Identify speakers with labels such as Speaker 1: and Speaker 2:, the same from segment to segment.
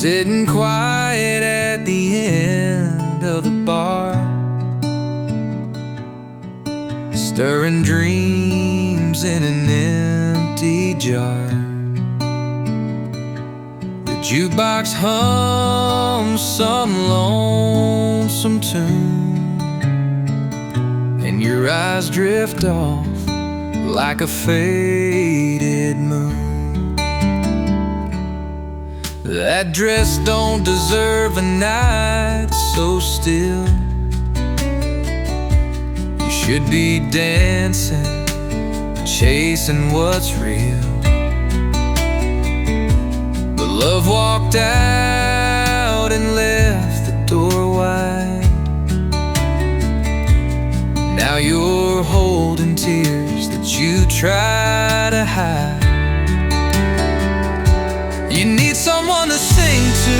Speaker 1: sitting quiet at the end of the bar, stirring dreams in an empty jar. The jukebox hums some lonesome tune, and your eyes drift off like a faded moon. That dress don't deserve a night so still. You should be dancing, chasing what's real. But love walked out and left the door wide. Now you're holding tears that you try to hide. You need someone to sing to,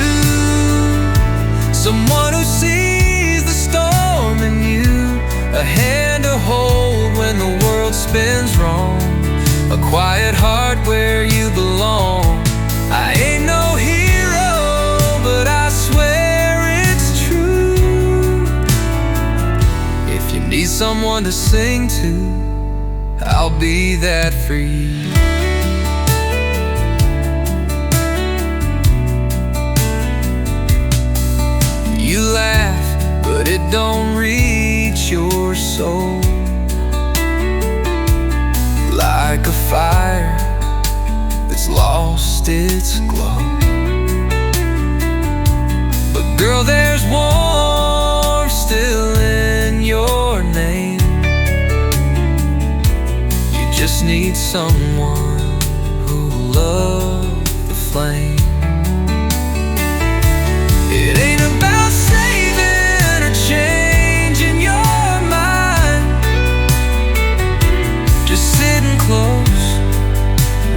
Speaker 1: someone who sees the storm in you, a hand to hold when the world spins wrong, a quiet heart where you belong. I ain't no hero, but I swear it's true. If you need someone to sing to, I'll be that for you. You laugh, but it don't reach your soul. Like a fire that's lost its glow. But girl, there's warmth still in your name. You just need someone who'll love the flame. It ain't about saving or changing your mind, just sitting close,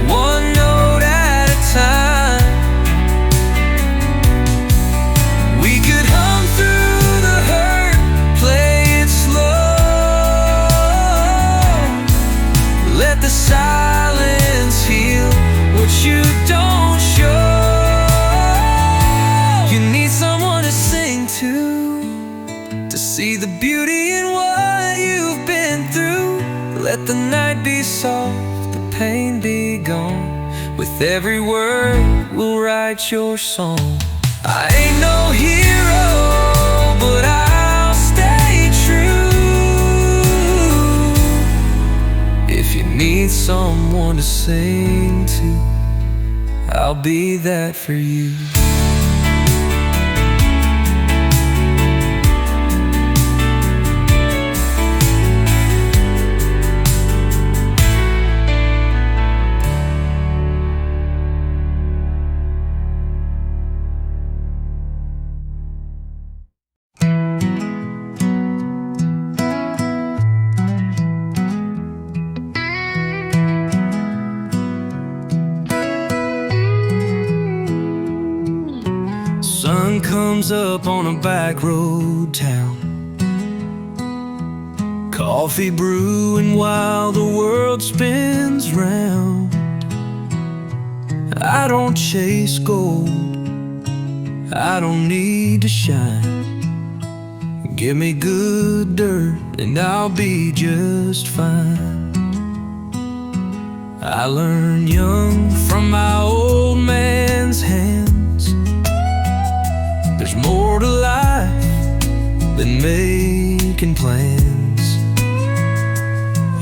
Speaker 1: one note at a time. We could hum through the hurt, play it slow, let the silence heal what you don't show. You need someone to sing to see the beauty in what you've been through. Let the night be soft, the pain be gone. With every word, we'll write your song. I ain't no hero, but I'll stay true. If you need someone to sing to, I'll be that for you. Sun comes up on a back road town, coffee brewing while the world spins round. I don't chase gold, I don't need to shine. Give me good dirt and I'll be just fine. I learned young from my old man's hands. There's more to life than making plans.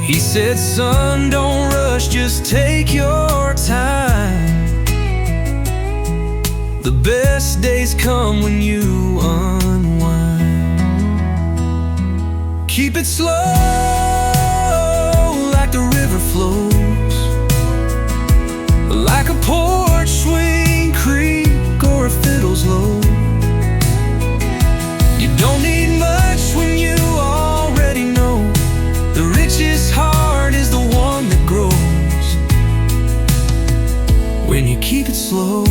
Speaker 1: He said, son, don't rush, just take your time. The best days come when you unwind. Keep it slow, like the river flows, like a porch swing creak or a fiddle's low. You don't need much when you already know the richest heart is the one that grows when you keep it slow.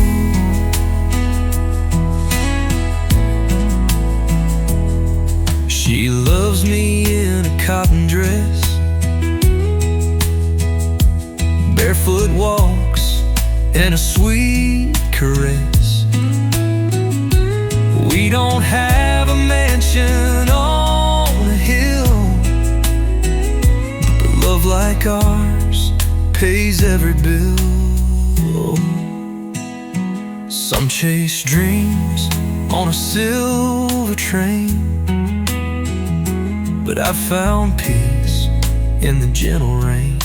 Speaker 1: She loves me in a cotton dress, barefoot walks and a sweet caress. don't have a mansion on a hill, but love like ours pays every bill. Some chase dreams on a silver train, but I found peace in the gentle rain.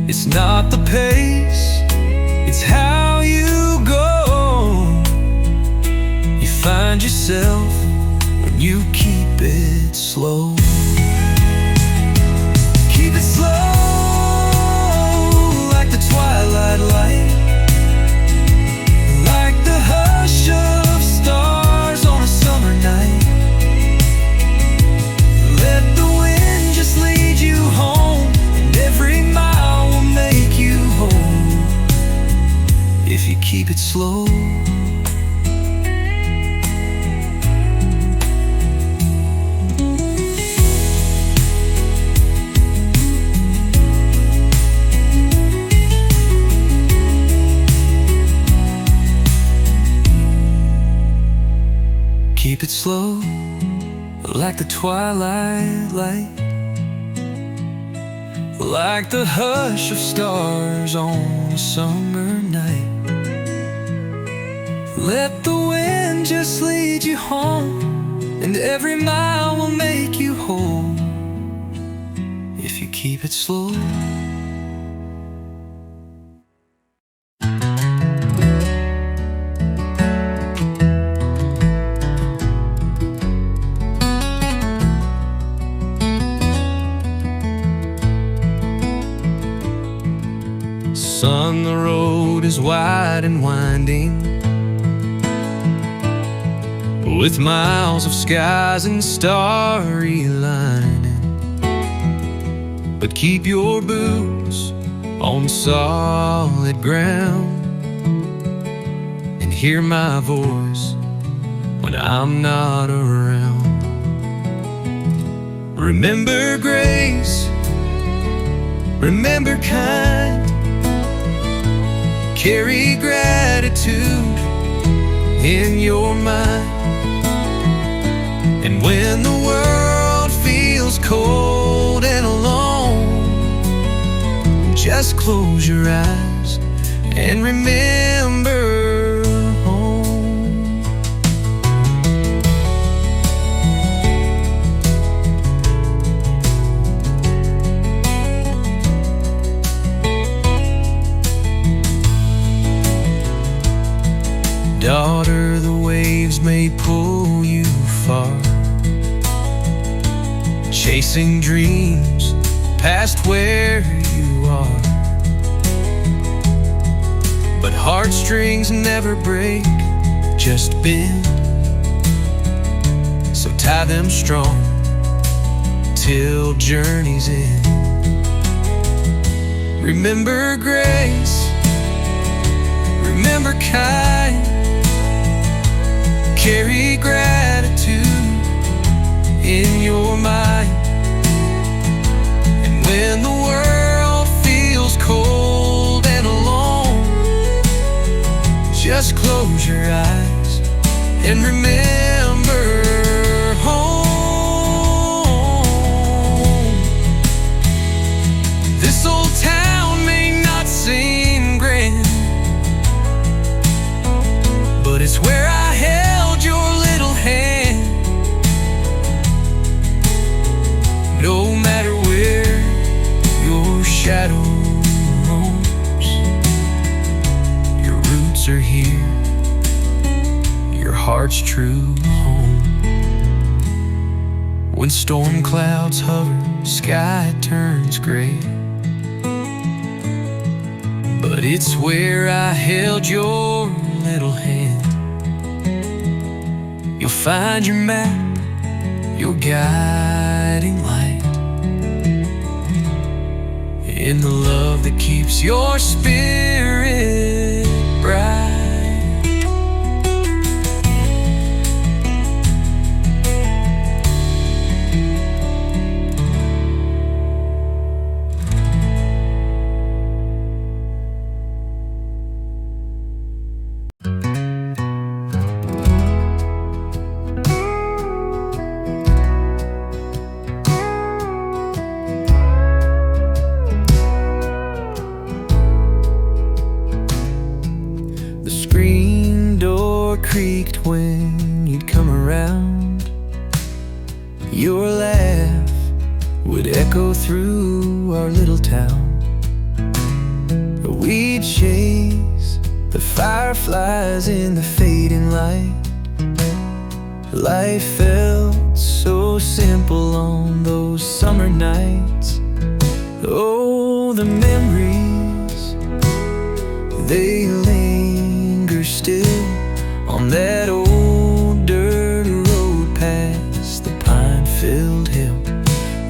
Speaker 1: It's not the pace, it's how you go. You find yourself when you keep it slow. Keep it slow, like the twilight light, like the hush of stars on a summer night. Let the wind just lead you home, and every mile will make you home if you keep it slow. Keep it slow, like the twilight light, like the hush of stars on a summer night. Let the wind just lead you home, and every mile will make you whole if you keep it slow. Son, the road is wide and winding, with miles of skies and starry lining. But keep your boots on solid ground, and hear my voice when I'm not around. Remember grace, remember kind, carry gratitude in your mind. And when the world feels cold and alone, just close your eyes and remember home. Daughter, the waves may pull you far, chasing dreams past where you are. But heartstrings never break, just bend. So tie them strong till journey's end. Remember grace, remember kind, carry gratitude in your mind. And when the world feels cold and alone, just close your eyes and remember home. This old town may not seem grand, but it's where I held your little hand. No matter where your shadow roams, your roots are here, your heart's true home. When storm clouds hover, sky turns gray, but it's where I held your little hand. You'll find your map, your guiding light, in the love that keeps your spirit bright. creaked when you'd come around. Your laugh would echo through our little town. We'd chase the fireflies in the fading light. Life felt so simple on those summer nights. Oh, the memories, they linger still on that old dirt road past the pine-filled hill.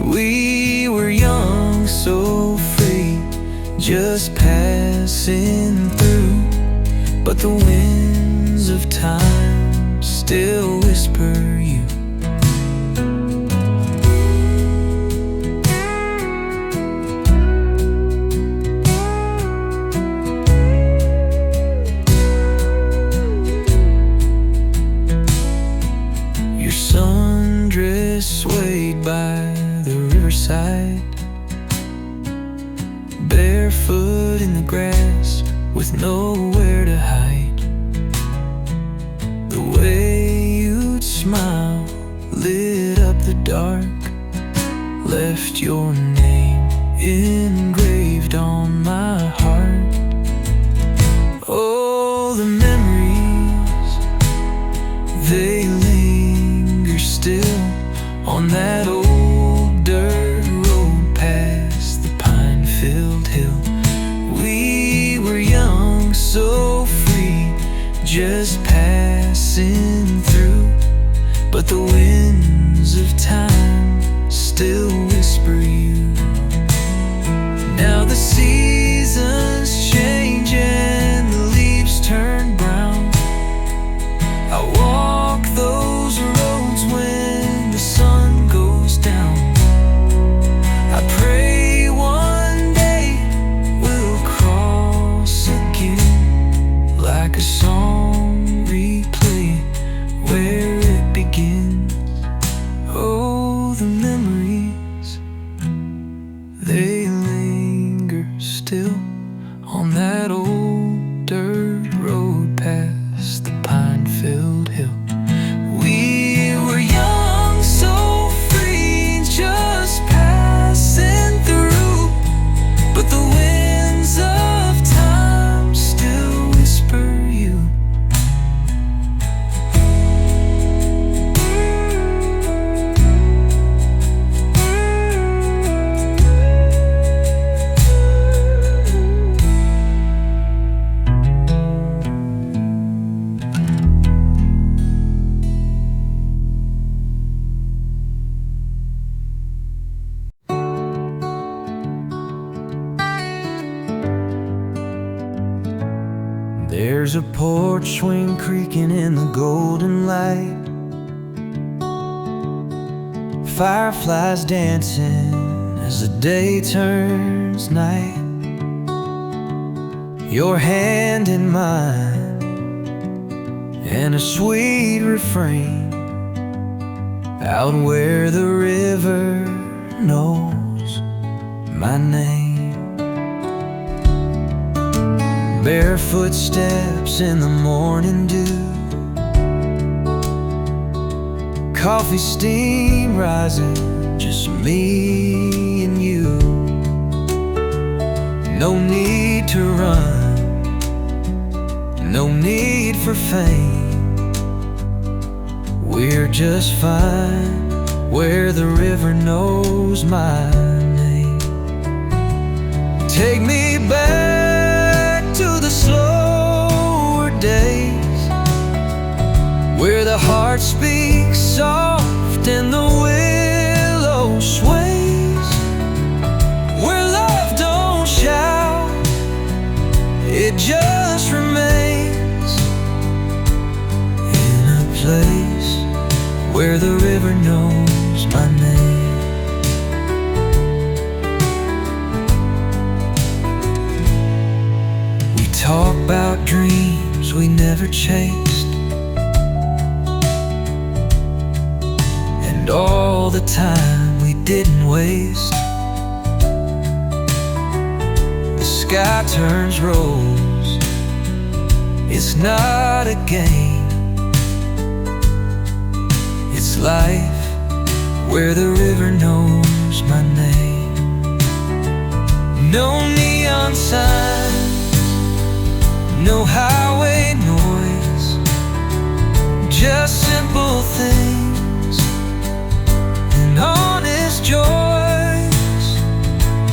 Speaker 1: We were young, so free, just passing through, but the winds of time still whisper you. Your sundress swayed by the riverside, barefoot in the grass with nowhere to hide. The way you'd smile lit up the dark, left your name engraved on my heart. Oh, the memories, they linger still on that old dirt road past the pine-filled hill. We were young, so free, just passing through, but the winds of time still whisper you. Now the seasons change and the leaves turn brown. I walk those roads when the sun goes down. I pray one day we'll cross again, like a song replay where it begins. Oh, the memories, they linger still on that old dirt road past the pine-filled hill. We were young, so free, just passing through, but the winds of time still whisper you. There's a porch swing creaking in the golden light, fireflies dancing as the day turns night. Your hand in mine and a sweet refrain out where the river knows my name. Barefoot steps in the morning dew, coffee steam rising, just me and you. No need to run, no need for fame. We're just fine where the river knows my name. Take me back to the slower days, where the heart speaks soft and the willow sways, where love don't shout, it just remains in a place where the river knows my name. Talk about dreams we never chased, and all the time we didn't waste. The sky turns rose, it's not a game, this life where the river knows my name. No neon signs, no highway noise, just simple things and honest joys.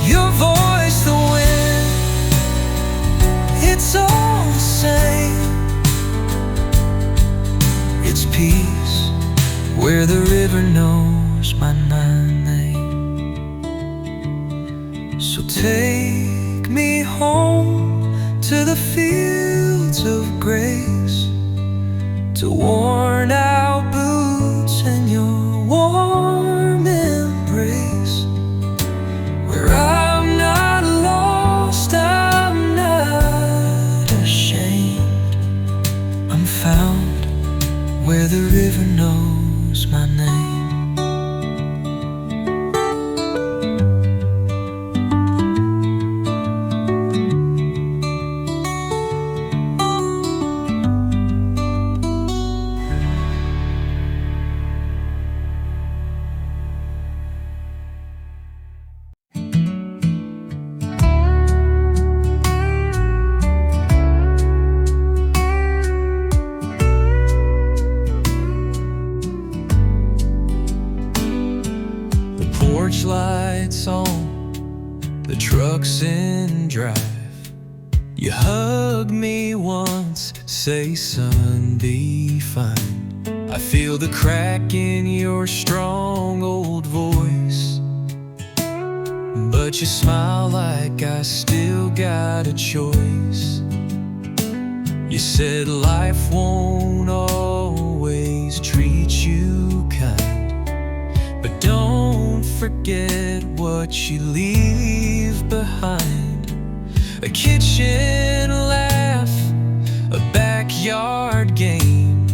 Speaker 1: Your voice, the wind, it's all the same. It's peace where the river knows my name. So take me home to the fields of grace, to worn out boots and your warm embrace, where I'm not lost, I'm not ashamed. I'm found where the river knows my name. Porch lights on, the truck's in drive. You hug me once, say son, be fine. I feel the crack in your strong old voice, but you smile like I still got a choice. You said life won't always treat you kind, but don't forget what you leave behind. A kitchen laugh, a backyard game,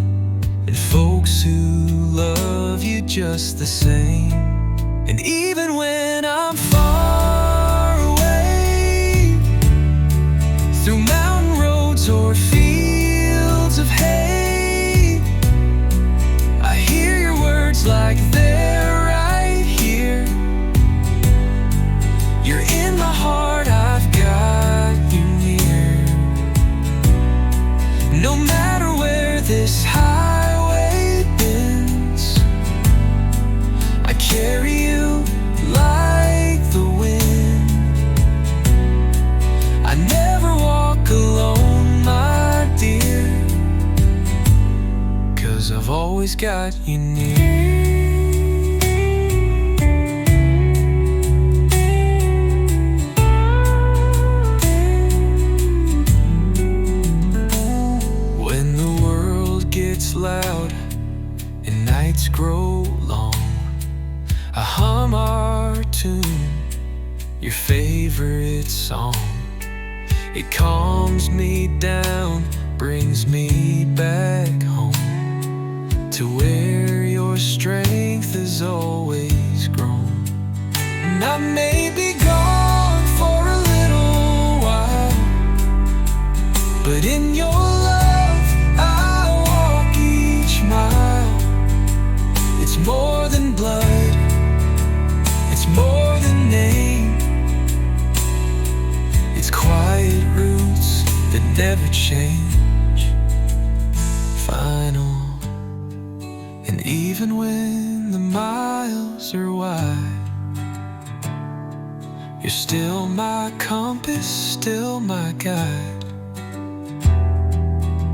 Speaker 1: and folks who love you just the same. And even when I'm far away, through mountain roads or fields of hay, I hear your words like they're right here. You're in my heart, I've got you near. No matter where this highway bends, I carry you like the wind. I never walk alone, my dear, 'cause I've always got you near. Loud and nights grow long, I hum our tune, your favorite song. It calms me down, brings me back home, to where your strength has always grown. And I may be gone for a little while, but in your love it's more than blood, it's more than name. It's quiet roots that never change, final. And even when the miles are wide, you're still my compass, still my guide.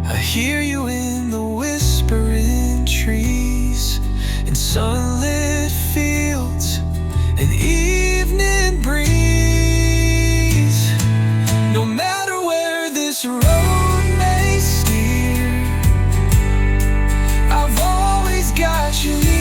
Speaker 1: I hear you in the whispering trees, in sunlit fields, an evening breeze. No matter where this road may steer, I've always got you near.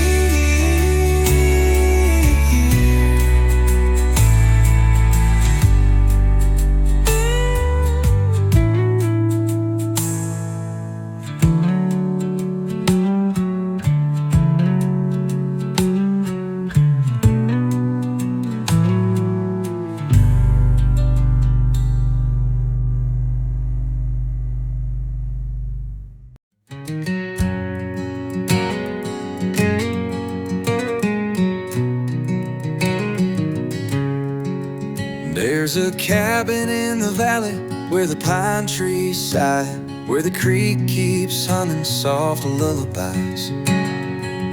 Speaker 1: There's a cabin in the valley where the pine trees sigh, where the creek keeps humming soft lullabies.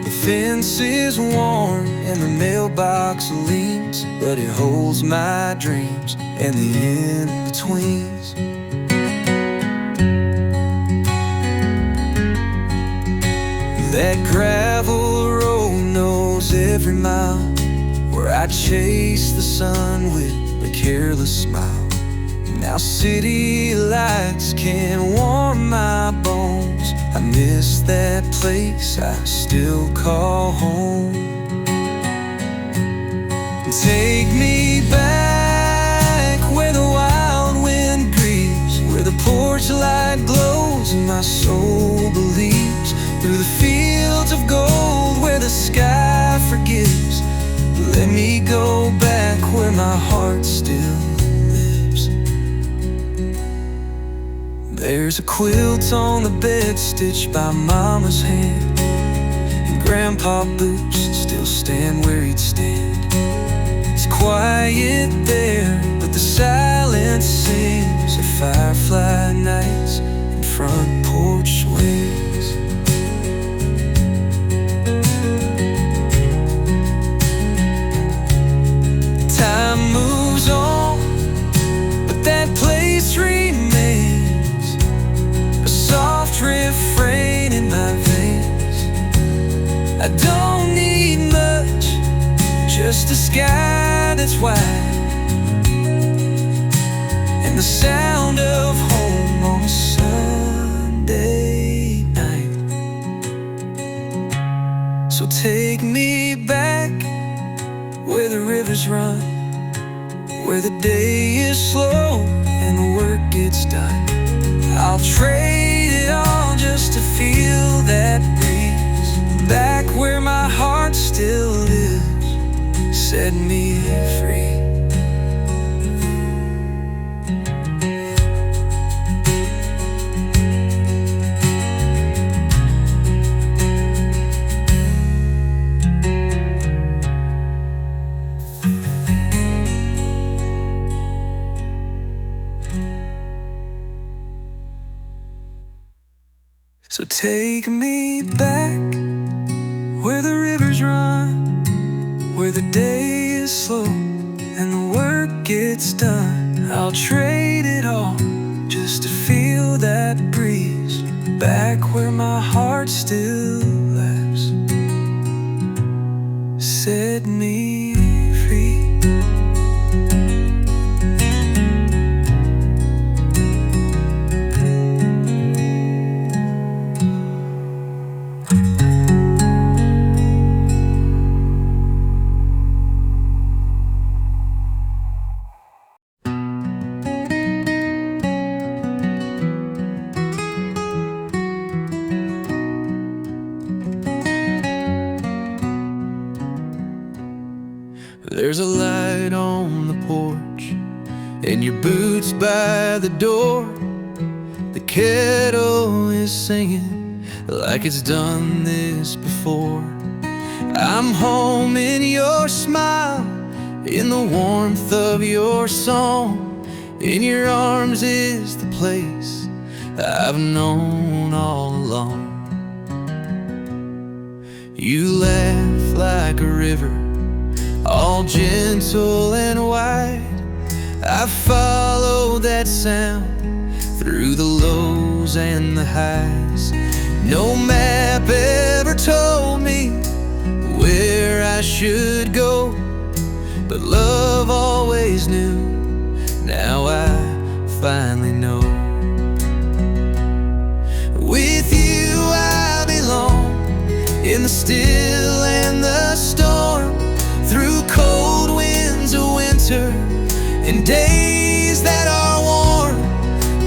Speaker 1: The fence is worn and the mailbox leans, but it holds my dreams and the in-betweens. That gravel road knows every mile, where I chase the sun with a careless smile. Now city lights can warm my bones. I miss that place I still call home. Take me back where the wild wind grieves, where the porch light glows and my soul believes. Through the fields of gold where the sky forgives, let me go back where my heart still lives. There's a quilt on the bed stitched by Mama's hand, and Grandpa boots still stand where he'd stand. It's quiet there, but the silence sings of firefly nights and front porch swings. Time moves on, but that place remains, a soft refrain in my veins. I don't need much, just a sky that's wide, and the sound of home on a Sunday night. So take me back where the rivers run, where the day is slow and the work gets done. I'll trade it all just to feel that breeze. Back where my heart still lives, set me free. So take me back where the rivers run, where the day is slow and the work gets done. I'll trade it all just to feel that breeze. Back where my heart still laps, set me free. There's a light on the porch and your boots by the door. The kettle is singing like it's done this before. I'm home in your smile, in the warmth of your song. In your arms is the place I've known all along. You laugh like a river, all gentle and wide. I follow that sound through the lows and the highs. No map ever told me where I should go, but love always knew. Now I finally know. With you I belong, in the still and the storm, through cold winds of winter and days that are warm.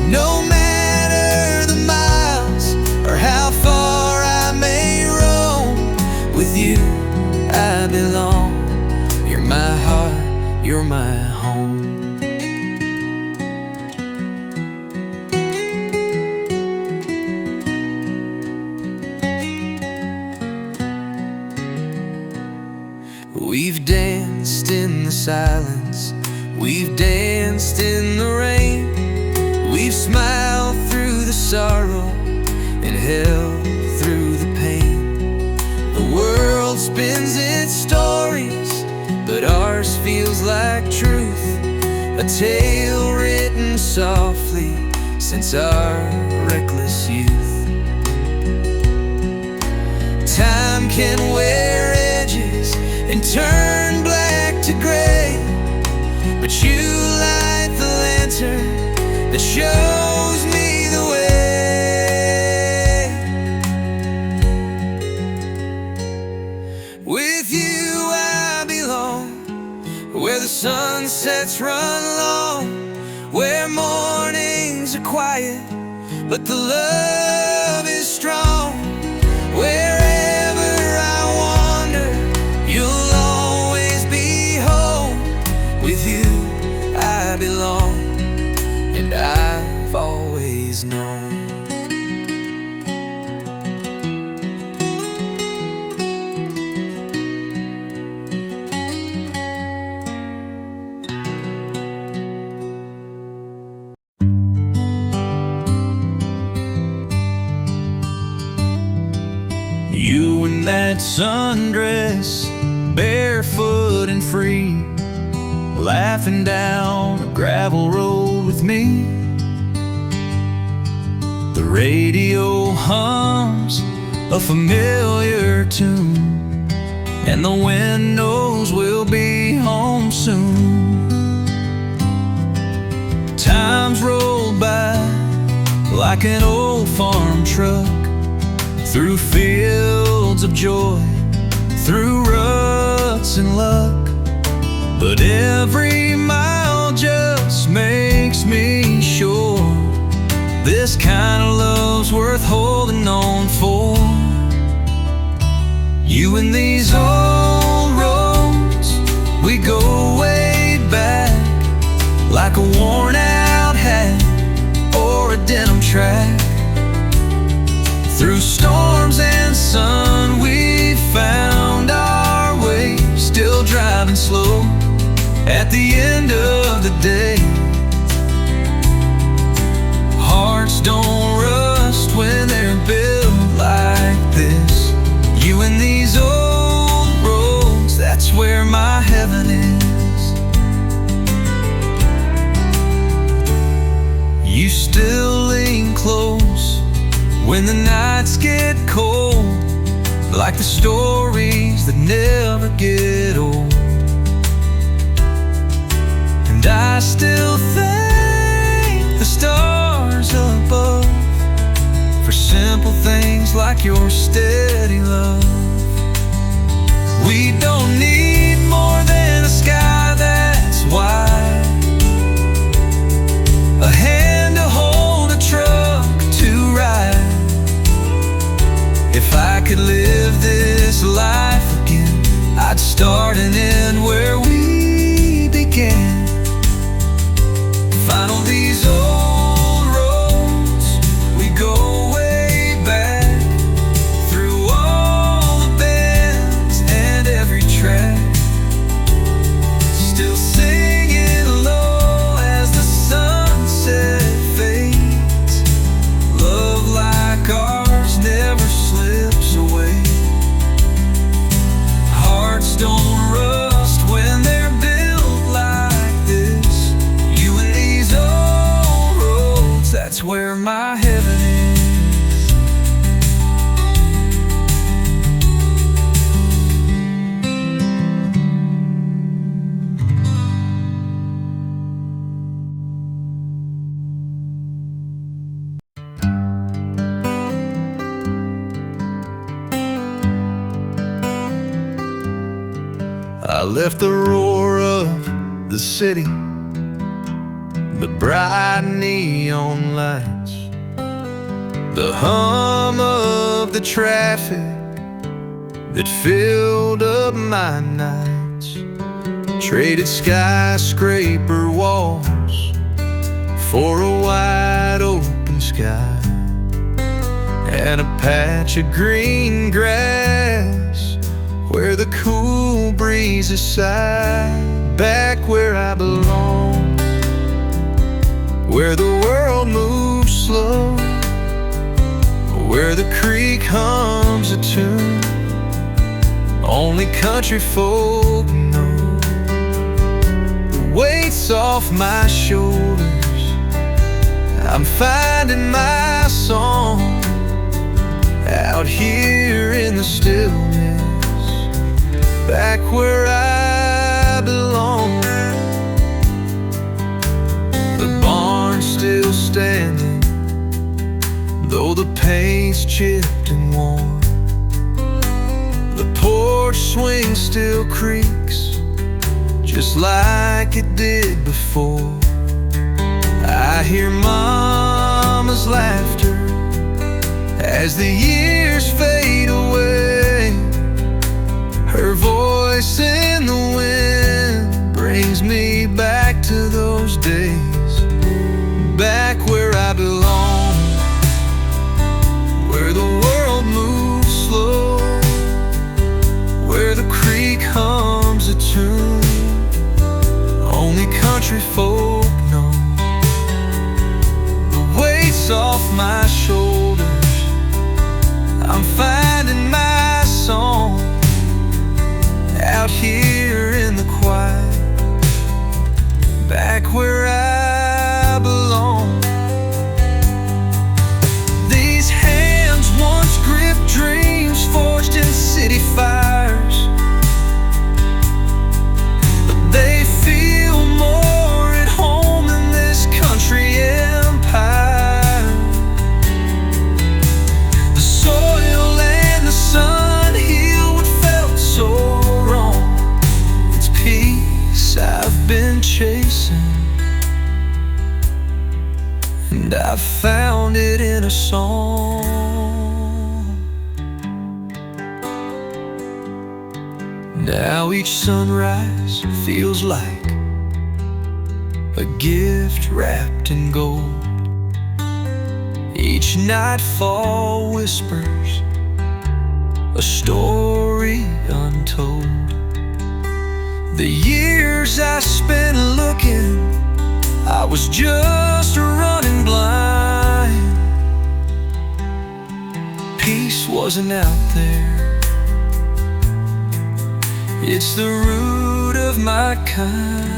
Speaker 1: No matter the miles or how far I may roam, with you I belong. You're my heart, you're my home. We've danced in the silence, We've danced in the rain, we've smiled through the sorrow and held through the pain. The world spins its stories, but ours feels like truth, a tale written softly since our reckless youth. Time can wear edges and turn black to gray, but you light the lantern that shows me the way. With you I belong, where the sunsets run long, where mornings are quiet but the love is strong. Wherever I wander, you'll always be home. With you I belong, and I've always known.
Speaker 2: You in that sundress, barefoot and free, laughing down a gravel road with me. The radio hums a familiar tune, and the wind knows we'll be home soon. Time's rolled by like an old farm truck, through fields of joy, through ruts and luck. But every mile just makes me sure this kind of love's worth holding on for. You and these old roads, we go way back, like a worn out hat or a denim track. Through storms and sun, we found our way, still driving slow at the end of the day. Hearts don't rust when they're built like this. You and these old roads, that's where my heaven is. You still lean close when the nights get cold, like the stories that never get old. And I still thank the stars above for simple things like your steady love. We don't need more than a sky that's wide, a hand to hold, a truck to ride. If I could live this life again, I'd start and end where we began. Find all these old roads, we go way back, through all the bends and every track, still singing low as the sunset fades. Love like ours never slips away. Hearts don't rust when they're built like this. You and these old roads, that's where my heaven is. I left the roar of the city, the bright neon lights, the hum of the traffic that filled up my nights. Traded skyscraper walls for a wide open sky and a patch of green grass where the cool breezes sigh. Back where I belong. where the world moves slow, where the creek hums a tune only country folk know. The weight's off my shoulders, I'm finding my song out here in the stillness, back where I belong. The barn's still standing, though the paint's chipped and worn. The porch swing still creaks, just like it did before. I hear Mama's laughter as the years fade away. Her voice in the wind brings me back to those days, back where I belong, where the world moves slow, where the creek hums a tune only country folk know. The weight's off my shoulders, I'm finding my song out here in the quiet, back where I belong. These hands once gripped dreams forged in city fires, but they feel more at home in this country empire. The soil and the sun heal what felt so wrong. It's peace I've been chasing, and I found it in a song. Now each sunrise feels like a gift wrapped in gold. Each nightfall whispers a story untold. The years I spent looking, I was just running blind. Peace wasn't out there, it's the root of my kind.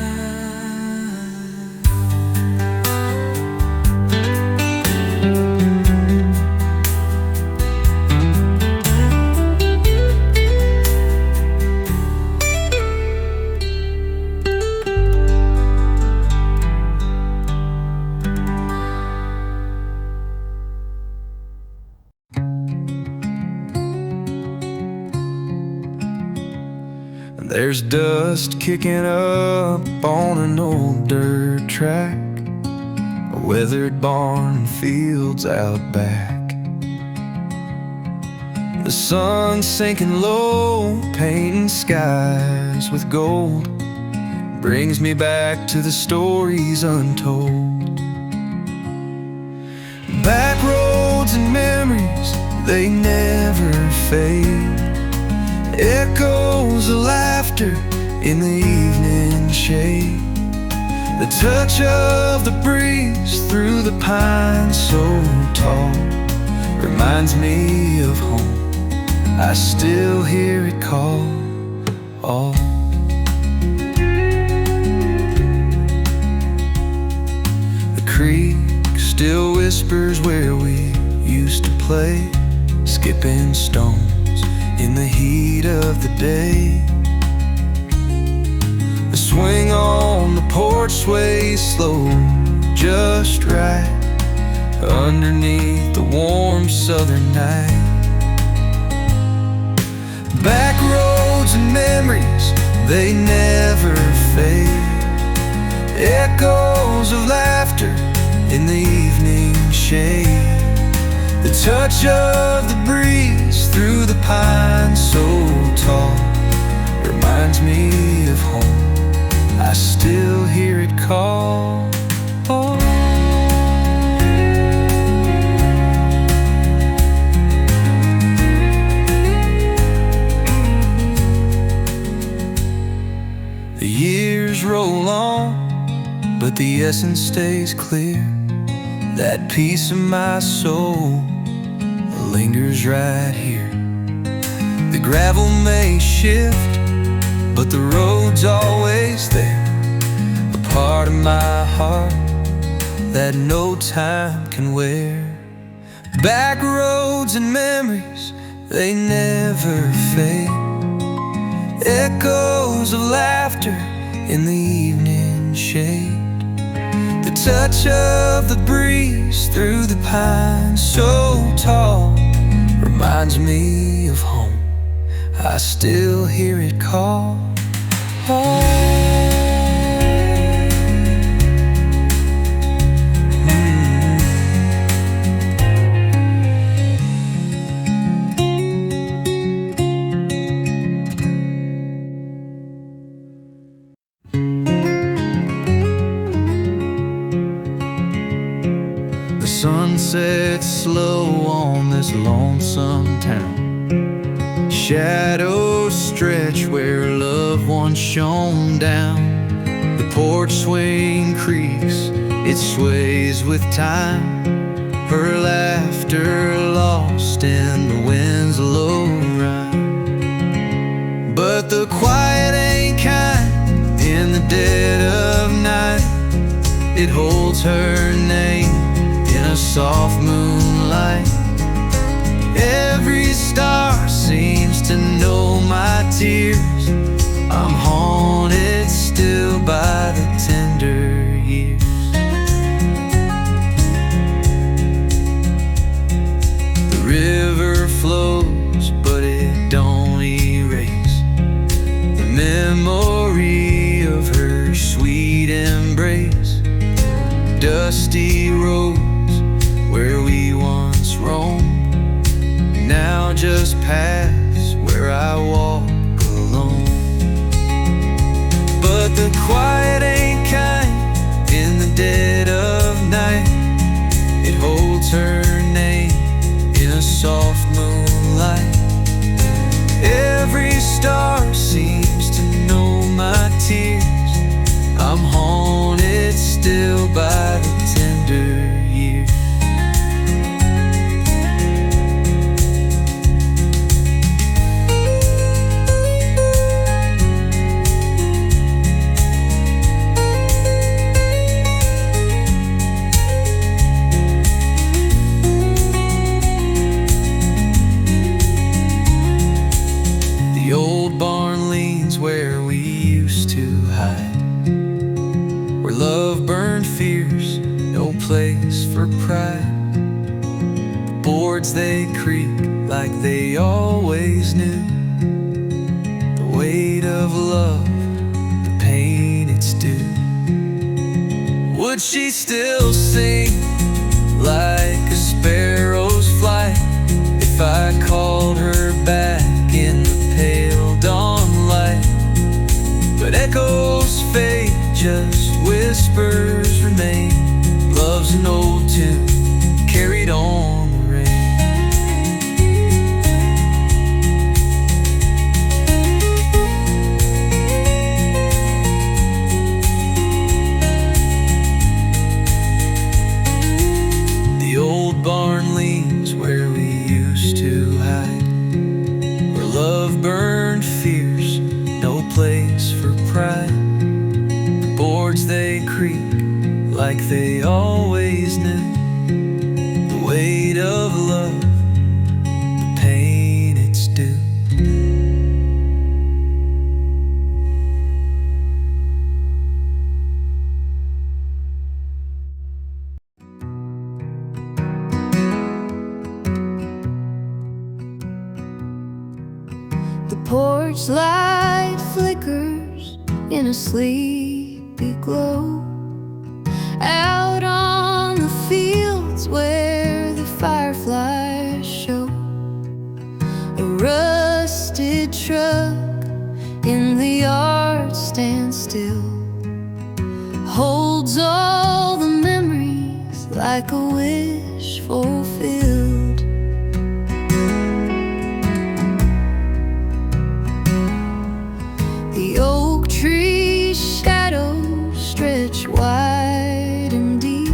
Speaker 2: There's dust kicking up on an old dirt track, a weathered barn and fields out back. The sun sinking low, painting skies with gold, brings me back to the stories untold. Back roads and memories, they never fade. Echoes of laughter in the evening shade. The touch of the breeze through the pines so tall reminds me of home, I still hear it call. Oh. The creek still whispers where we used to play, skipping stones in the heat of the day. The swing on the porch sways slow, just right, underneath the warm southern night. Back roads and memories, they never fade. Echoes of laughter in the evening shade. The touch of the breeze through the pines so tall reminds me of home, I still hear it call. Oh. The years roll on, but the essence stays clear. That piece of my soul lingers right here. The gravel may shift, but the road's always there. A part of my heart that no time can wear. Back roads and memories, they never fade. Echoes of laughter in the evening shade. The touch of the breeze through the pines so tall reminds me of home. I still hear it call.
Speaker 1: The sun sets slow on this lonesome town. Shadows stretch where loved ones shone down. The porch swing creaks, it sways with time. Her laughter lost in the wind's low rhyme. But the quiet ain't kind in the dead of night. It holds her name in a soft moonlight. Every star seems to know my tears. I'm haunted still by the tender years. The river flows, but it don't erase the memory of her sweet embrace. Dusty roads where we once roamed now just pass where I walk alone. But the quiet ain't kind in the dead of night. It holds her name in a soft moonlight. Every star seems to know my tears. I'm haunted still by the tender years. The old barn leans where we used to hide, where love burned fierce, no place for pride. The boards they creak like they always knew. The weight of love, the pain it's due. Would she still sing like a sparrow's flight if I called her back in the pale dawn light? But echoes fade, just whispers remain. Love's an old tune carried on the rain. The old barn leans where we used to hide, where love burned fierce, no place for pride. The boards they creak like they always knew. The weight of love, the pain it's due.
Speaker 3: The porch light flickers in a sleepy glow. Out on the fields where the fireflies show, a rusted truck in the yard stands still, holds all the memories like a wish fulfilled. The oak tree shadows stretch wide and deep,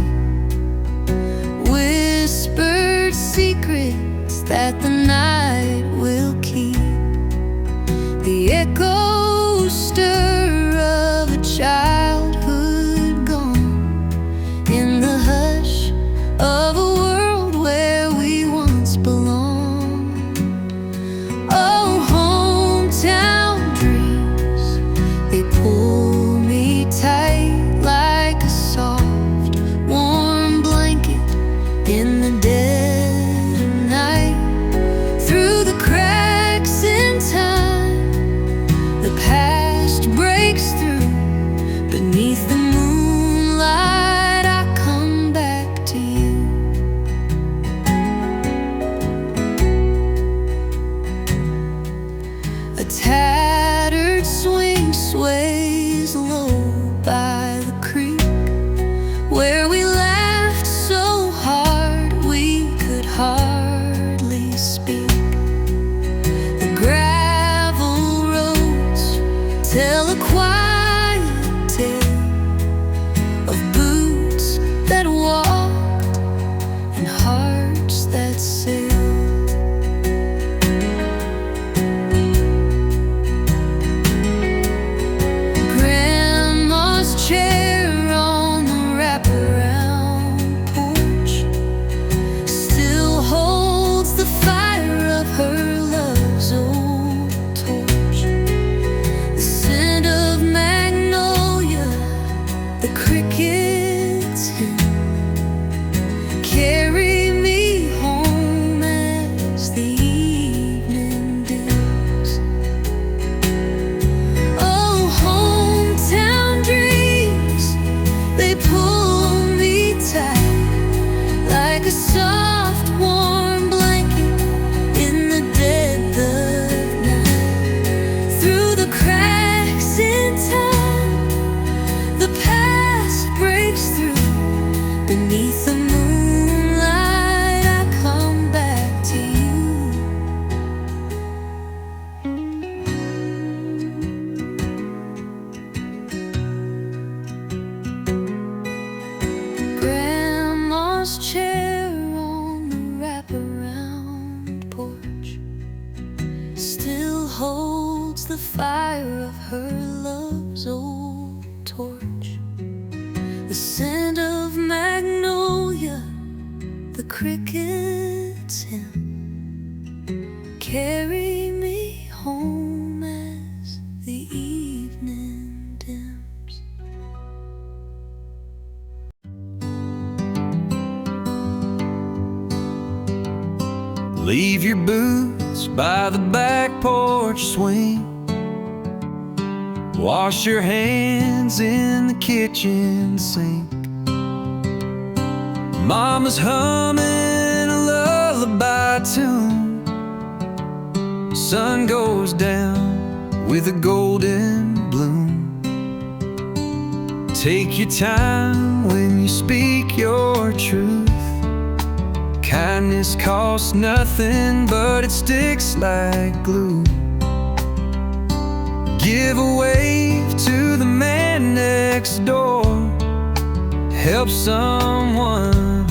Speaker 3: her love's old torch. The scent of magnolia, the cricket's hymn, carry me home as the evening dims.
Speaker 2: Leave your boots by the back porch swing. Wash your hands in the kitchen sink. Mama's humming a lullaby tune. Sun goes down with a golden bloom. Take your time when you speak your truth. Kindness costs nothing, but it sticks like glue. Give a wave to the man next door. Help someone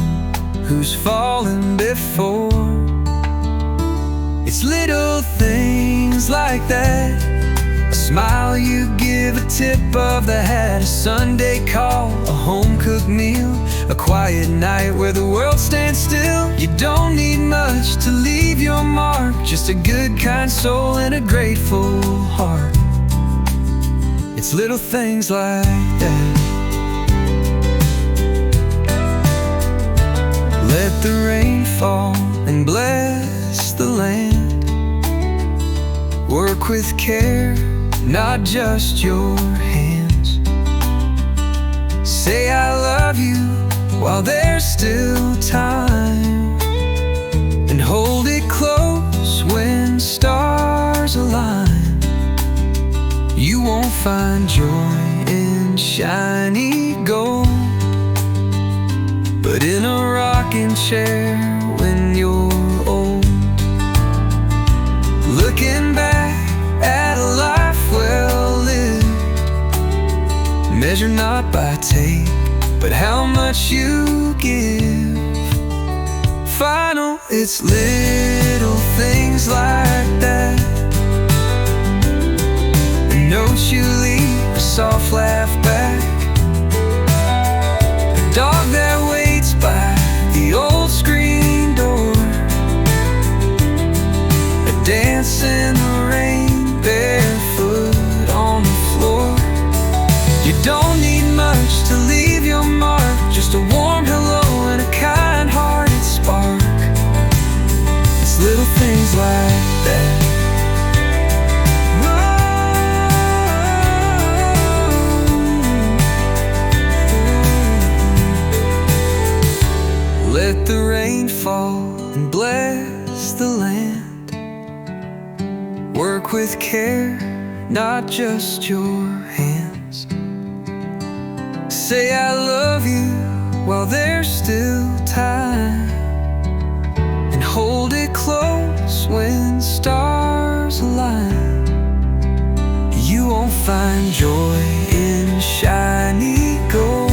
Speaker 2: who's fallen before. It's little things like that. A smile you give, a tip of the hat, a Sunday call, a home-cooked meal, a quiet night where the world stands still. You don't need much to leave your mark, just a good, kind soul and a grateful heart. It's little things like that. Let the rain fall and bless the land. Work with care, not just your hands. Say I love you while there's still time, and hold it close when stars align. You won't find joy in shiny gold, but in a rocking chair when you're old. Looking back at a life well lived, measure not by take, but how much you give. Final, it's little things like that. A note you leave, a soft laugh back, a dog that waits by the old screen door, a dance in the rain, barefoot on the floor. You don't need much to leave your mark, just a warm hello and a kind-hearted spark. It's little things like that. Let the rain fall and bless the land. Work with care, not just your hands. Say I love you while there's still time, and hold it close when stars align. You won't find joy in shiny gold,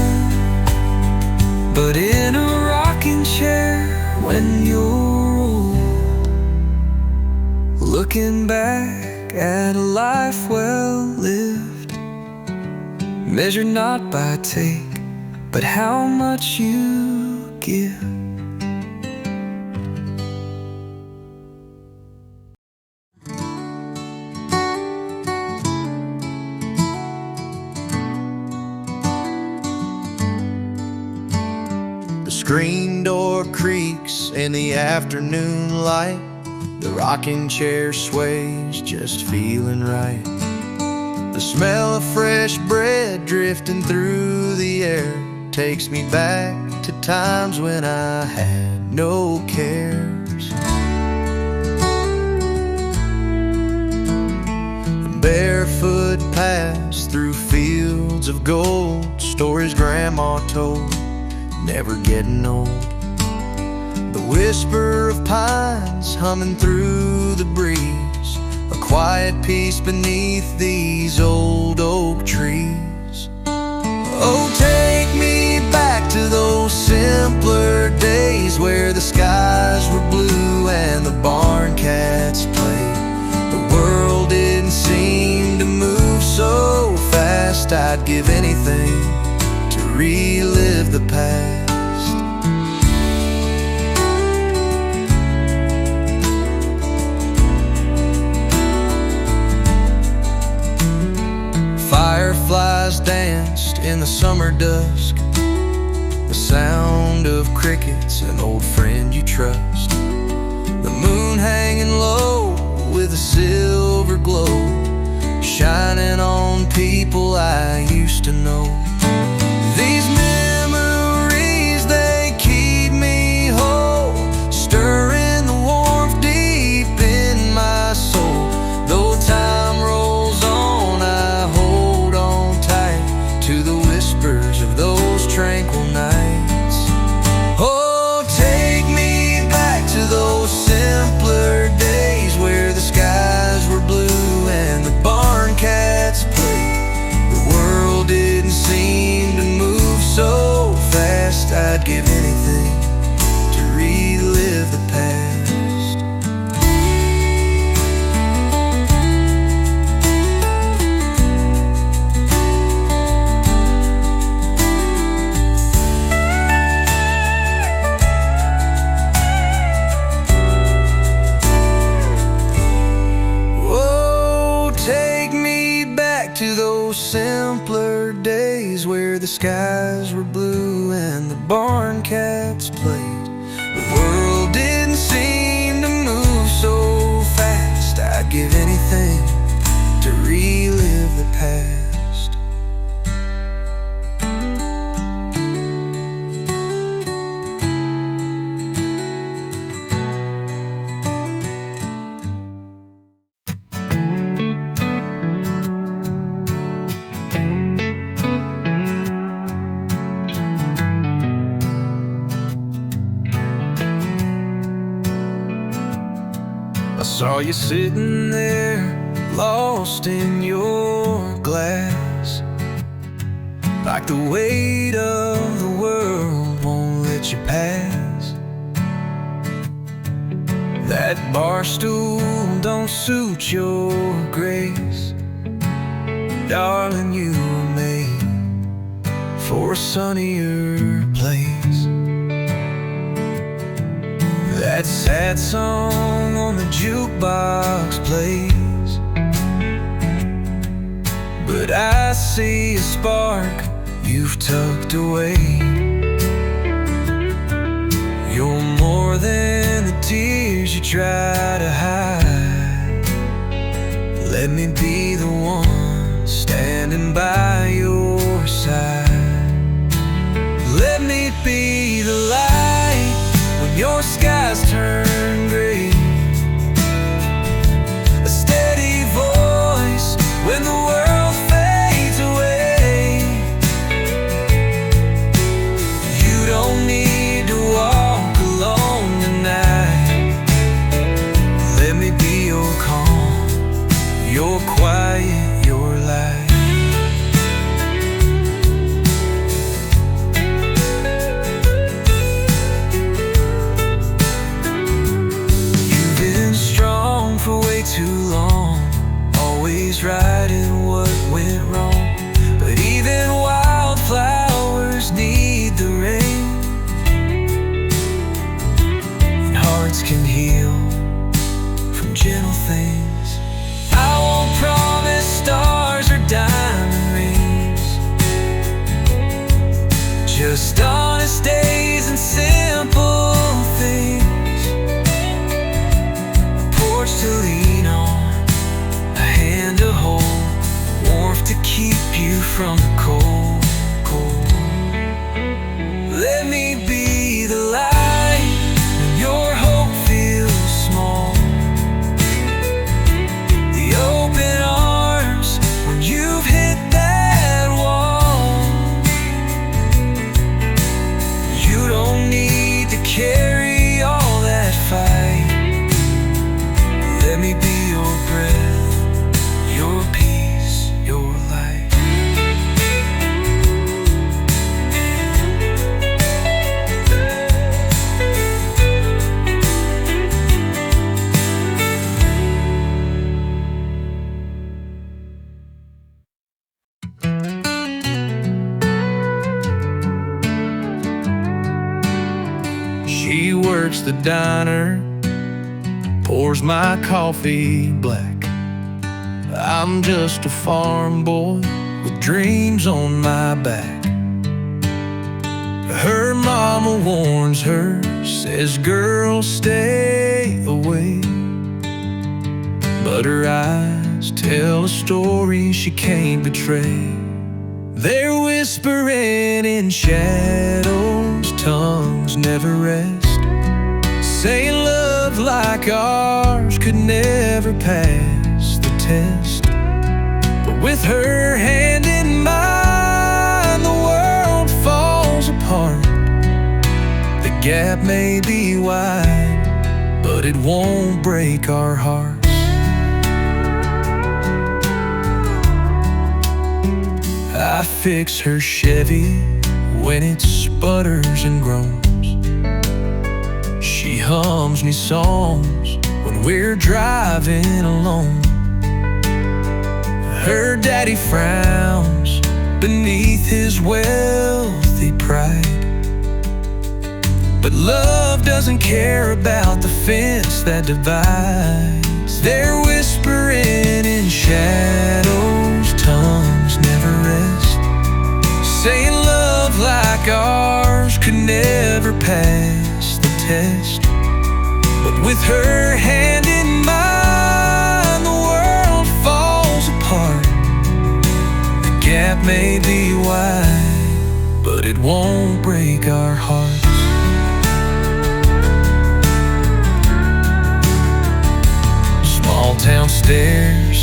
Speaker 2: but in a rocking chair when you're old. Looking back at a life well lived, measured not by take, but how much you give.
Speaker 4: The screen door creaks in the afternoon light. The rocking chair sways, just feeling right. The smell of fresh bread drifting through the air takes me back to times when I had no cares. Barefoot paths through fields of gold, stories grandma told, never getting old. The whisper of pines humming through the breeze, a quiet peace beneath these old oak trees. Oh, take me back to those simpler days where the skies were blue and the barn cats played. The world didn't seem to move so I'd give anything to relive the past. Fireflies danced in the summer dusk, the sound of crickets, an old friend you trust. The moon hanging low with a silver glow, shining on people I used to know. These memories, they keep me whole, stirring the warmth deep in my soul. Though time rolls on, I hold on tight to the whispers of those tranquil nights. Oh, take me back to those simpler days where the skies were blue and the barn cats played. The world didn't seem to move so fast. I'd give anything to relive the past. To those simpler days where the skies were blue and the barn cats played. The world didn't seem to move so fast. I'd give anything to relive the past. I saw you sitting there, lost in your glass, like the weight of the world won't let you pass. That bar stool don't suit your grace. Darling, you were made for a sunnier place. That sad song on the jukebox plays, but I see a spark you've tucked away. You're more than the tears you try to hide. Let me be the one standing by your side. Let me be the light when your skies turn gray, a steady voice when the world fades away. You don't need to walk alone tonight. Let me be your calm, your quiet, your light. Too long, always righting what went wrong. But even wildflowers need the rain, and hearts can heal from gentle things. I won't promise stars or diamond rings, just honest days and simple things. A porch to lean on, a hand to hold, warmth to keep you from the cold, cold. Let me be the light when your hope feels small, the open arms when you've hit that wall. You don't need to carry all that fight. Let me be your breath, your peace, your light.
Speaker 2: works the diner, pours my coffee black. I'm just a farm boy with dreams on my back. Her mama warns her, says, "Girl, stay away." But her eyes tell a story she can't betray. They're whispering in shadows, tongues never rest, saying love like ours could never pass the test. But with her hand in mine, the world falls apart. The gap may be wide, but it won't break our hearts. I fix her Chevy when it sputters and groans. She hums me songs when we're driving alone. Her daddy frowns beneath his wealthy pride, but love doesn't care about the fence that divides. They're whispering in shadows, tongues never rest, saying love like ours could never pass the test. But with her hand in mine, the world falls apart. The gap may be wide, but it won't break our hearts. Small town stairs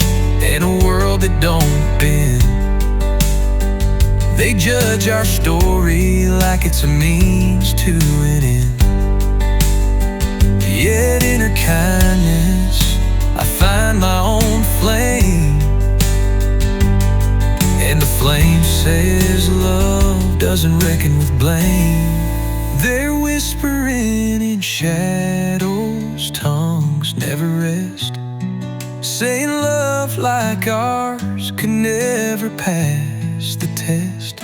Speaker 2: in a world that don't bend. They judge our story like it's a means to an end. Yet in her kindness, I find my own flame, and the flame says love doesn't reckon with blame. They're whispering in shadows, tongues never rest, saying love like ours could never pass the test.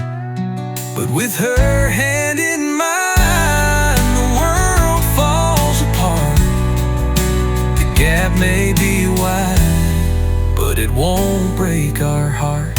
Speaker 2: But with her hand in mine, the world falls apart. The gap may be wide, but it won't break our hearts.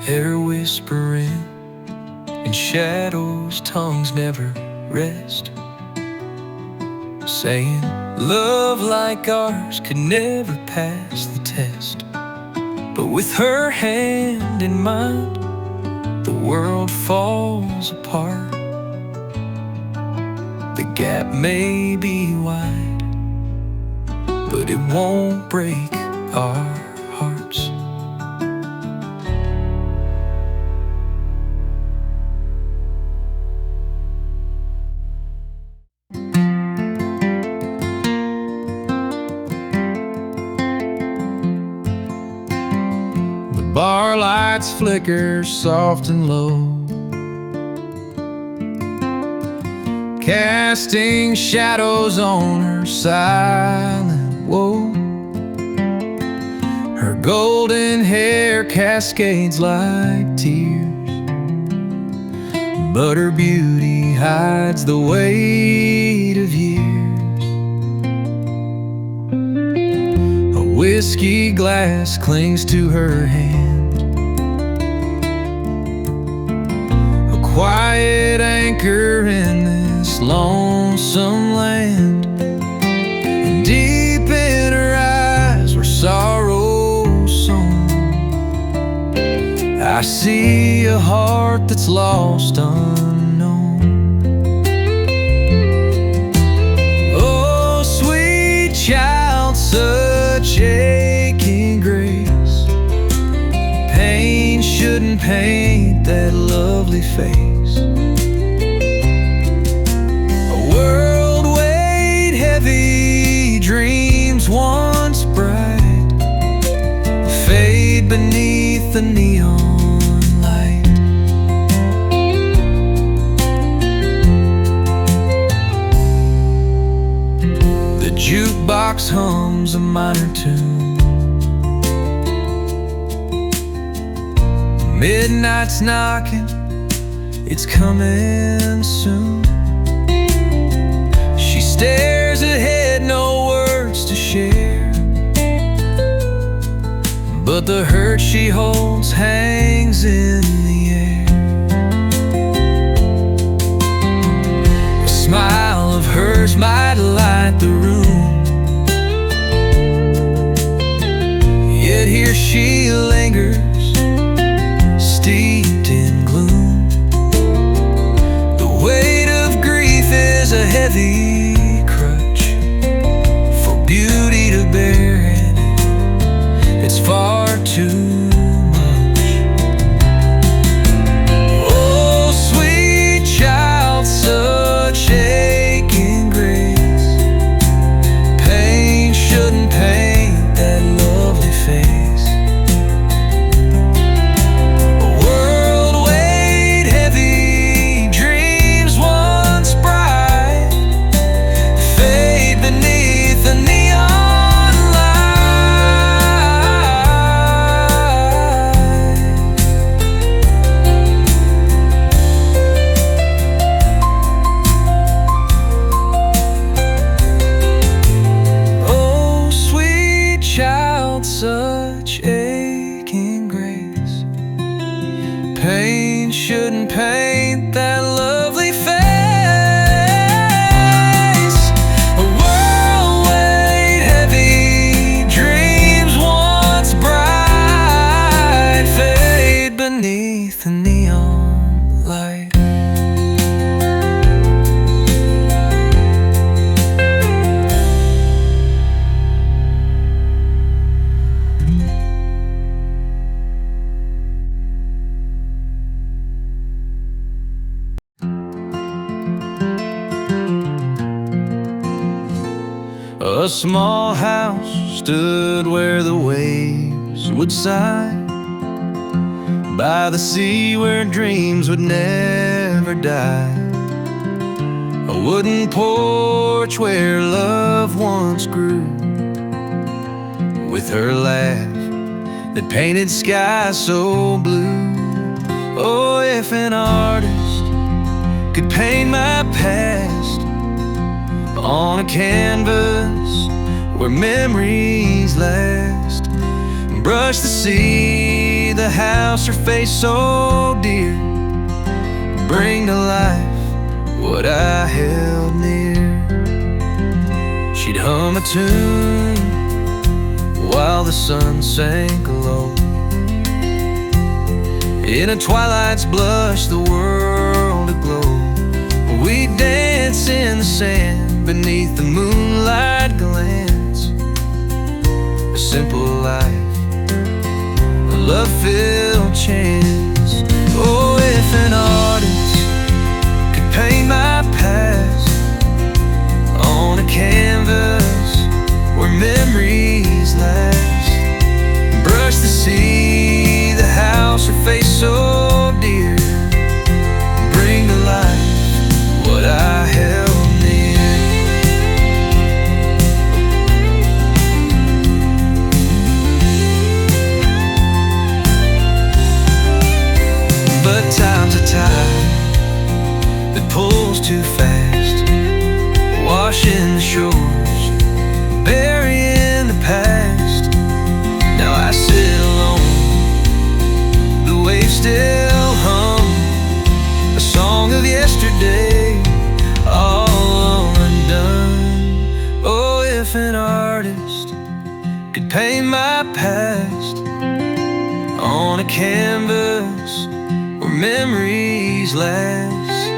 Speaker 2: They're whispering in shadows, tongues never rest, saying love like ours could never pass the test. But with her hand in mine, the world falls apart. The gap may be wide, but it won't break our hearts. Bar lights flicker soft and low, casting shadows on her silent woe. Her golden hair cascades like tears, but her beauty hides the weight of years. A whiskey glass clings to her hand, quiet anchor in this lonesome land. And deep in her eyes where sorrow's sown, I see a heart that's lost unknown. Oh, sweet child, such aching grace, pain shouldn't paint that lovely face. A world weighed heavy
Speaker 1: box hums a minor tune. Midnight's knocking, it's coming soon. She stares ahead, no words to share, but the hurt she holds hangs in the air. A smile of hers might light the room, yet here she lingers, steeped in gloom. The weight of grief is a heavy crutch for beauty to bear, and it's far too much. Oh, sweet child, such aching grace. Pain shouldn't paint that lovely face. A world weighed heavy, dreams once bright, fade beneath the neon light. Oh, sweet child, such aching grace. Pain shouldn't paint that lovely face. A world weighed heavy, dreams once bright, fade beneath the neon light. A small house stood where the waves would sigh, by the sea where dreams would never die. A wooden porch where love once grew, with her laugh that painted skies so blue. Oh, if an artist could paint my past on a canvas where memories last, brush the sea, the house, her face so dear, bring to life what I held near. She'd hum a tune while the sun sank low. In a twilight's blush, the world aglow. We'd dance in the sand beneath the moonlight glance. A simple life, a love-filled chance. Oh, if an artist could paint my past on a canvas where memories last, brush the sea, the house, her face so dear, bring to life what I held near. But time's a tide that pulls too fast, washing the shores, burying the past. Now I sit alone, the waves still hum a song of yesterday, all undone. Oh, if an artist could paint my past on a canvas where memories last,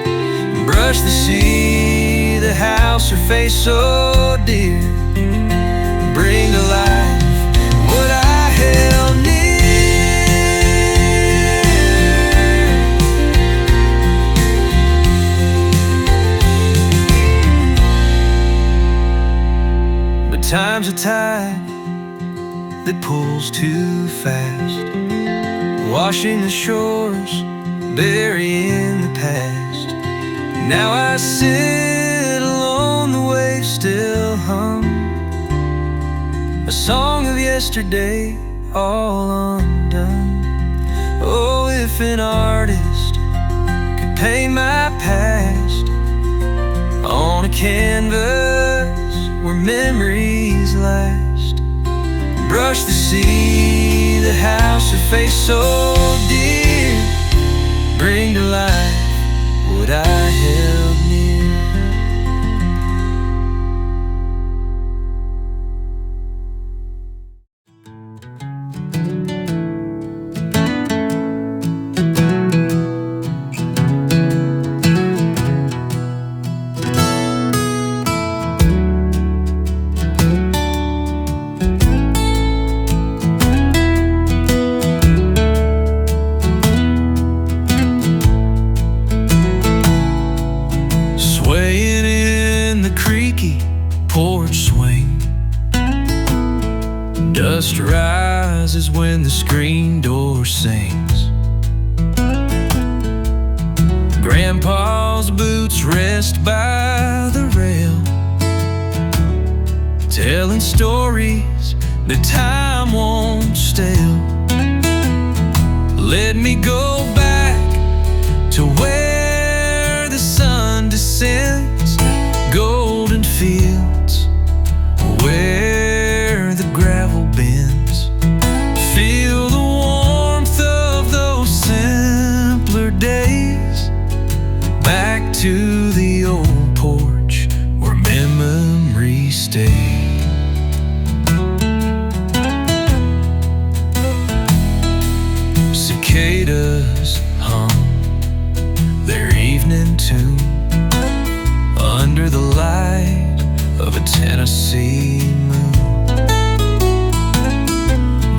Speaker 1: brush the sea, the house, her face so dear, bring to life what I held near. But time's a tide that pulls too fast, washing the shores, burying the past. Now I sit alone, the waves still hum song of yesterday all undone. Oh, if an artist could paint my past on a canvas where memories last, brush the sea, the house, a face so dear, bring to life what I held near. Dust rises when the screen door sings. Grandpa's boots rest by the rail, telling stories that time won't stale. Let me go back to where the sun descends, golden fields where the gravel bends. Feel the warmth of those simpler days, back to the old porch where memories stay. Cicadas hum their evening tune under the light of a Tennessee moon.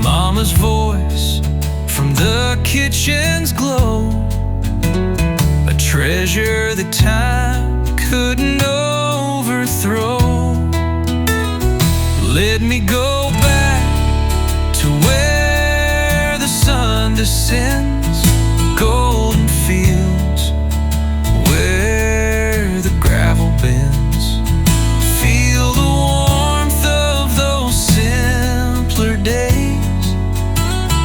Speaker 1: Mama's voice from the kitchen's glow, a treasure that time couldn't overthrow. Let me go back to where the sun descends, golden fields where the gravel bends. Feel the warmth of those simpler days,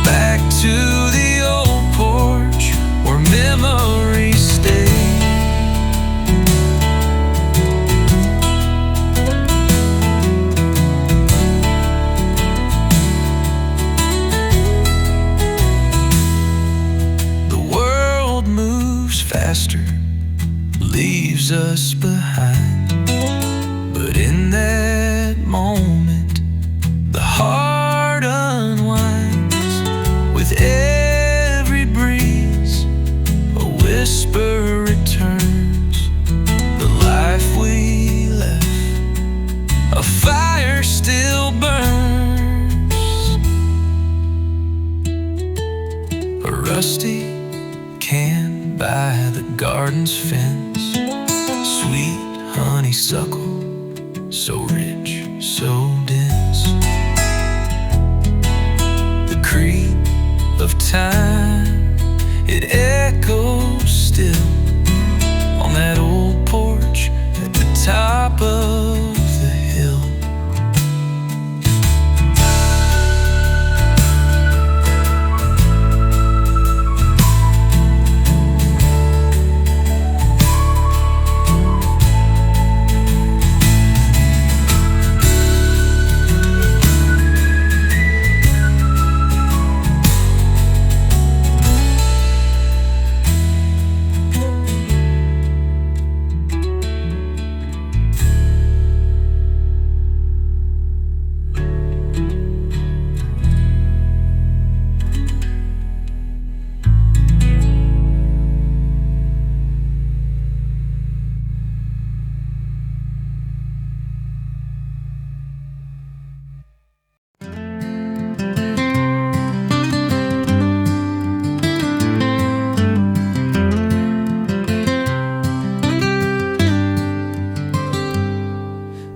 Speaker 1: back to the old porch where memories stay. The world moves faster, leaves us behind, but in that moment the heart unwinds. With every breeze a whisper returns, the life we left, a fire still burns. A rusty can by the garden's fence, sweet honeysuckle, so rich, so dense. The creep of time, it echoes still on that old porch at the top of the hill.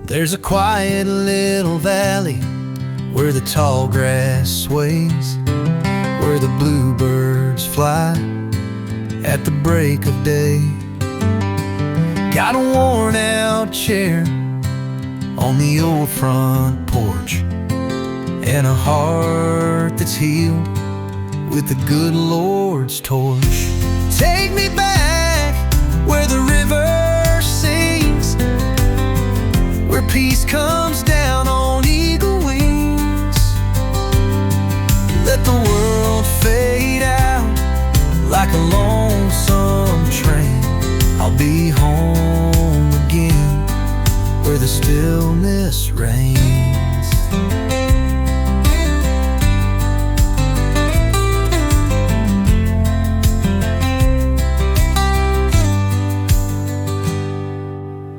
Speaker 4: There's a quiet little valley where the tall grass sways, where the bluebirds fly at the break of day. Got a worn out chair on the old front porch,
Speaker 2: and a heart that's healed with the good Lord's torch. Take me back where the river sings, where peace comes down on eagle wings. Let the world fade out like a lonesome train. I'll be home again where the stillness reigns.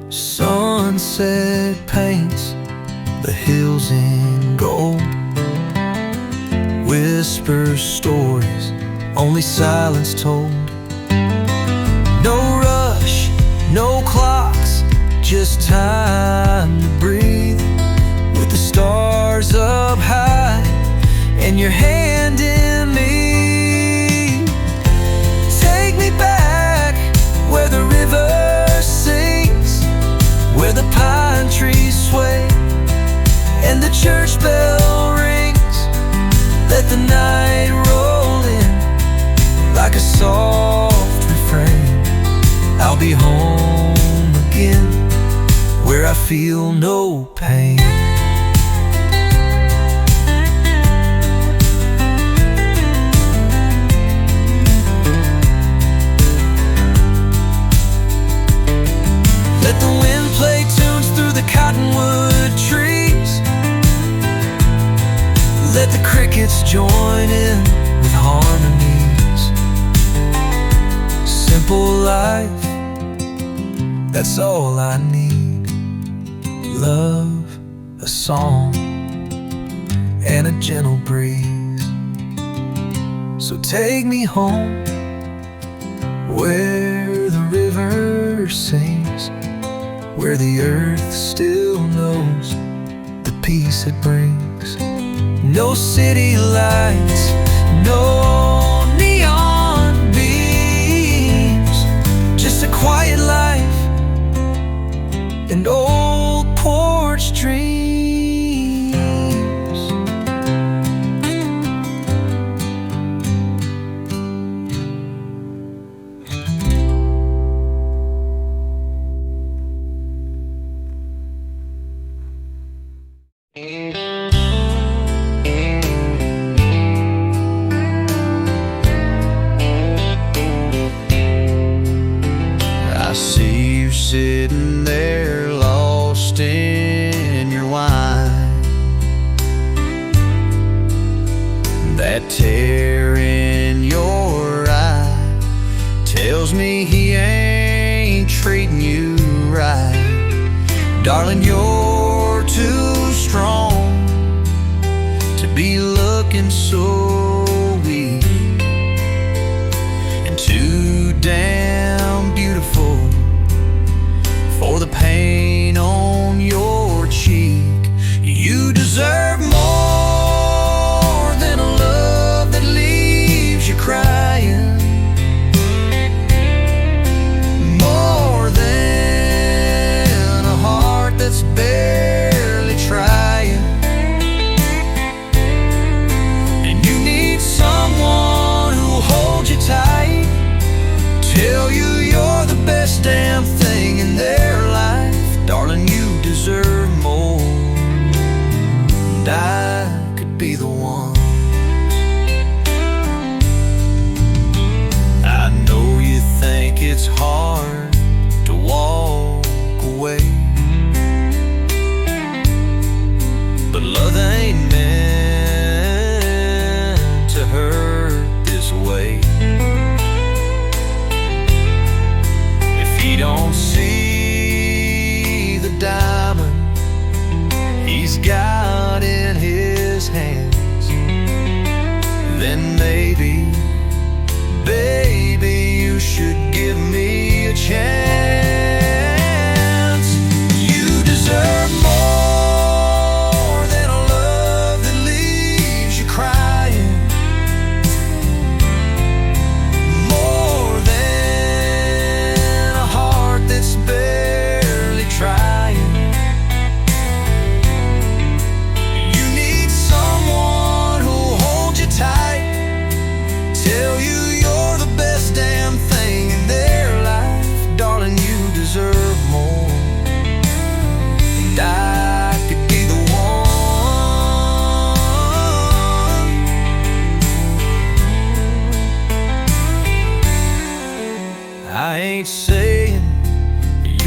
Speaker 2: Sunset paints the hills in gold, whispers stories only silence told. No rush, no clocks, just time to breathe, with the stars up high and your hand in me. Take me back where the river sings, where the pine trees sway and the church bell rings. Let the night roll in like a soft refrain. I'll be home again where I feel no pain. Let the wind play tunes through the cottonwood trees. Let the crickets join in with harmonies. Simple life, that's all I need. Love, a song, and a gentle breeze. So take me home where the river sings, where the earth still knows the peace it brings. No city lights, no neon beams, just a quiet life and old porch dreams. I see you sitting there lost in your wine. That tear in your eye tells me he ain't treating you right. Darling, you're too strong to be looking so weak, and too damn beautiful for the pain on your cheek. You deserve more than a love that leaves you crying, more than a heart that's barely trying. And you need someone who'll hold you tight till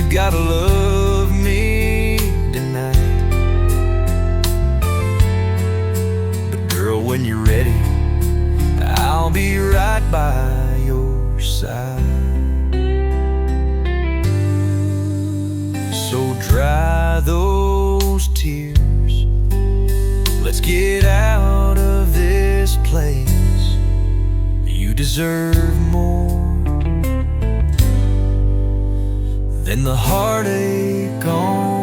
Speaker 2: you've gotta love me tonight. But girl, when you're ready, I'll be right by your side. So dry those tears, let's get out of this place. You deserve more than the heartache on